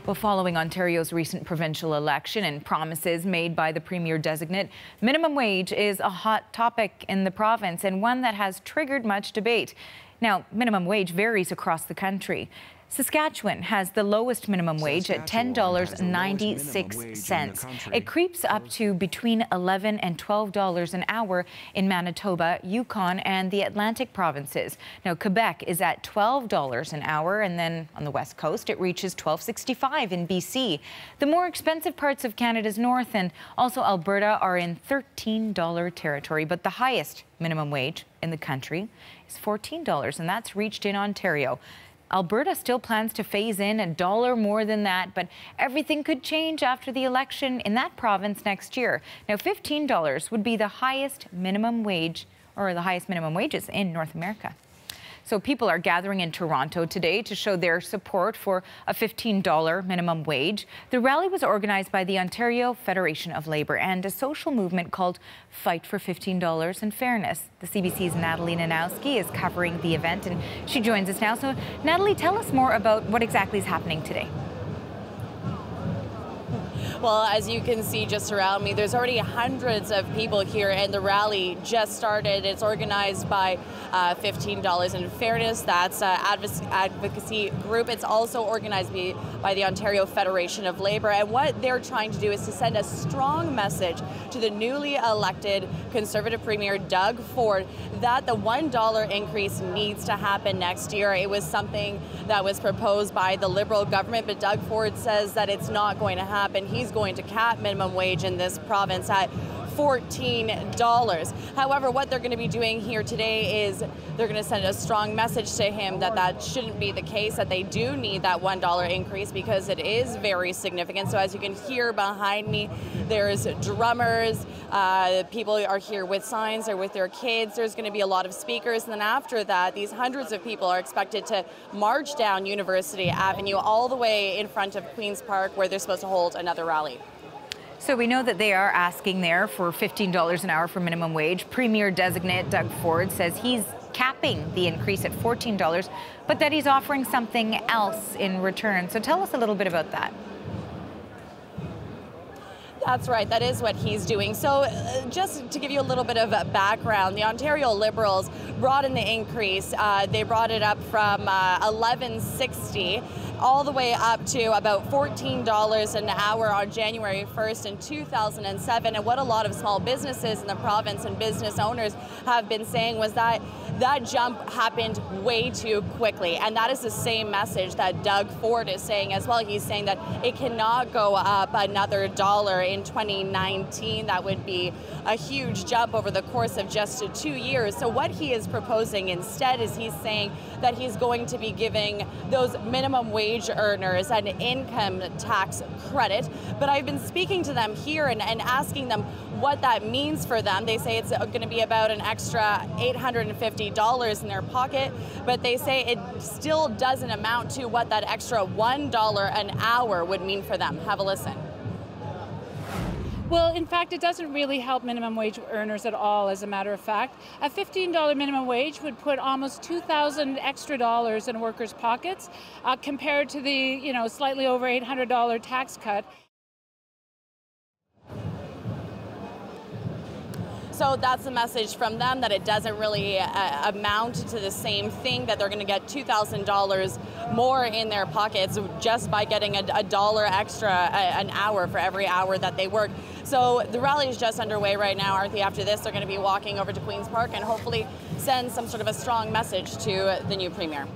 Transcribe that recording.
Well, following Ontario's recent provincial election and promises made by the premier-designate, minimum wage is a hot topic in the province and one that has triggered much debate. Now, minimum wage varies across the country. Saskatchewan has the lowest minimum wage at $10.96. It creeps up to between $11 and $12 an hour in Manitoba, Yukon, and the Atlantic provinces. Now, Quebec is at $12 an hour, and then on the West Coast, it reaches $12.65 in BC. The more expensive parts of Canada's north and also Alberta are in $13 territory, but the highest minimum wage in the country is $14, and that's reached in Ontario. Alberta still plans to phase in $1 more than that, but everything could change after the election in that province next year. Now, $15 would be the highest minimum wage, or the highest minimum wages in North America. So people are gathering in Toronto today to show their support for a $15 minimum wage. The rally was organized by the Ontario Federation of Labour and a social movement called Fight for $15 and Fairness. The CBC's Natalie Nanowski is covering the event, and she joins us now. So, Natalie, tell us more about what exactly is happening today. Well, as you can see just around me, there's already hundreds of people here, and the rally just started. It's organized by $15 in Fairness. That's an advocacy group. It's also organized by the Ontario Federation of Labour. And what they're trying to do is to send a strong message to the newly elected Conservative Premier Doug Ford that the $1 increase needs to happen next year. It was something that was proposed by the Liberal government, but Doug Ford says that it's not going to happen. He's going to cap minimum wage in this province at $14. However, what they're going to be doing here today is they're going to send a strong message to him that that shouldn't be the case, that they do need that $1 increase because it is very significant. So as you can hear behind me, there's drummers, people are here with signs or with their kids. There's going to be a lot of speakers, and then after that, these hundreds of people are expected to march down University Avenue all the way in front of Queen's Park, where they're supposed to hold another rally. So we know that they are asking there for $15 an hour for minimum wage. Premier-designate Doug Ford says he's capping the increase at $14, but that he's offering something else in return. So tell us a little bit about that. That's right, that is what he's doing. So just to give you a little bit of background, the Ontario Liberals brought in the increase. They brought it up from $11.60 all the way up to about $14 an hour on January 1st in 2007. And what a lot of small businesses in the province and business owners have been saying was that that jump happened way too quickly. And that is the same message that Doug Ford is saying as well. He's saying that it cannot go up another $1 in 2019. That would be a huge jump over the course of just 2 years. So what he is proposing instead is he's saying that he's going to be giving those minimum wage earners an income tax credit. But I've been speaking to them here and asking them what that means for them. They say it's going to be about an extra $850 in their pocket, but they say it still doesn't amount to what that extra $1 an hour would mean for them. Have a listen. Well, in fact, it doesn't really help minimum wage earners at all, as a matter of fact. A $15 minimum wage would put almost $2,000 extra dollars in workers' pockets compared to the, slightly over $800 tax cut. So that's the message from them, that it doesn't really amount to the same thing, that they're going to get $2,000 more in their pockets just by getting a dollar extra an hour for every hour that they work. So the rally is just underway right now, Arthi. After this, they're going to be walking over to Queen's Park and hopefully send some sort of a strong message to the new premier.